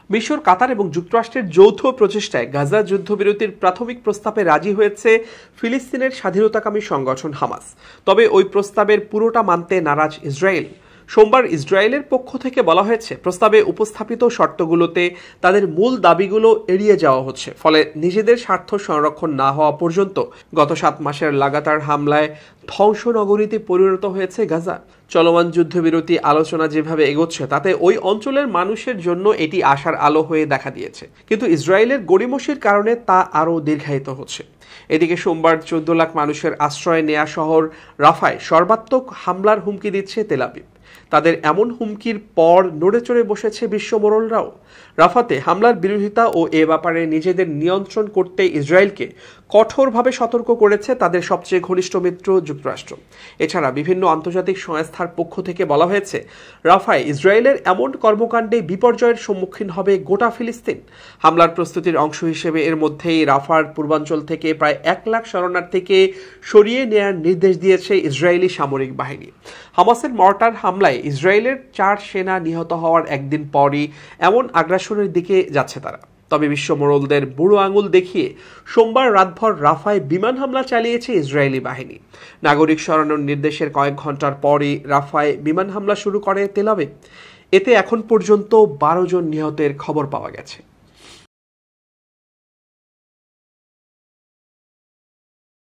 মিশর, কাতার এবং যুক্তরাষ্ট্রের যৌথ প্রচেষ্টায় গাজা যুদ্ধবিরতির প্রাথমিক প্রস্তাবে রাজি হয়েছে ফিলিস্তিনের স্বাধীনতাকামী সংগঠন হামাস। তবে ওই প্রস্তাবের পুরোটা মানতে নারাজ ইসরায়েল। সোমবার ইসরায়েলের পক্ষ থেকে বলা হয়েছে, প্রস্তাবে উপস্থাপিত শর্তগুলোতে তাদের মূল দাবিগুলো এড়িয়ে যাওয়া হচ্ছে, ফলে নিজেদের স্বার্থ সংরক্ষণ না হওয়া পর্যন্ত গত 7 মাসের লাগাতার হামলায় ধ্বংসনগরীতে পরিণত হয়েছে গাজা। চলমান যুদ্ধবিরতি আলোচনা যেভাবে এগোচ্ছে তাতে ওই অঞ্চলের মানুষের জন্য এটি আশার আলো হয়ে দেখা দিয়েছে, কিন্তু ইসরায়েলের গড়িমসির কারণে তা আরও দীর্ঘায়িত হচ্ছে। এদিকে সোমবার 14 লাখ মানুষের আশ্রয় নেয়া শহর রাফায় সর্বাত্মক হামলার হুমকি দিচ্ছে তেল আবিব। তাদের এমন হুমকির পর নড়েচড়ে বসেছে বিশ্ব মোড়লরাও। রাফাতে হামলার বিরোধিতা ও এ ব্যাপারে নিজেদের নিয়ন্ত্রণ করতে ইসরায়েলকে কঠোরভাবে সতর্ক করেছে তাদের সবচেয়ে ঘনিষ্ঠ মিত্র যুক্তরাষ্ট্র। এছাড়া বিভিন্ন আন্তর্জাতিক সংস্থার পক্ষ থেকে বলা হয়েছে, রাফায় ইসরায়েলের এমন কর্মকাণ্ডে বিপর্যয়ের সম্মুখীন হবে গোটা ফিলিস্তিন। হামলার প্রস্তুতির অংশ হিসেবে এর মধ্যেই রাফার পূর্বাঞ্চল থেকে প্রায় 1 লাখ শরণার্থীকে সরিয়ে নেয়ার নির্দেশ দিয়েছে ইসরায়েলি সামরিক বাহিনী। হামাসের মর্টার হামলায় ইসরায়েলের 4 সেনা নিহত হওয়ার একদিন পরই এমন আগ্রাসনের দিকে যাচ্ছে তারা। তবে বিশ্ব মোড়লদের বুড়ো আঙুল দেখিয়ে সোমবার রাতভর রাফায় বিমান হামলা চালিয়েছে ইসরায়েলি বাহিনী। নাগরিক সরানোর নির্দেশের কয়েক ঘন্টার পরই রাফায় বিমান হামলা শুরু করে তেল আবিব। এতে এখন পর্যন্ত 12 জন নিহতের খবর পাওয়া গেছে।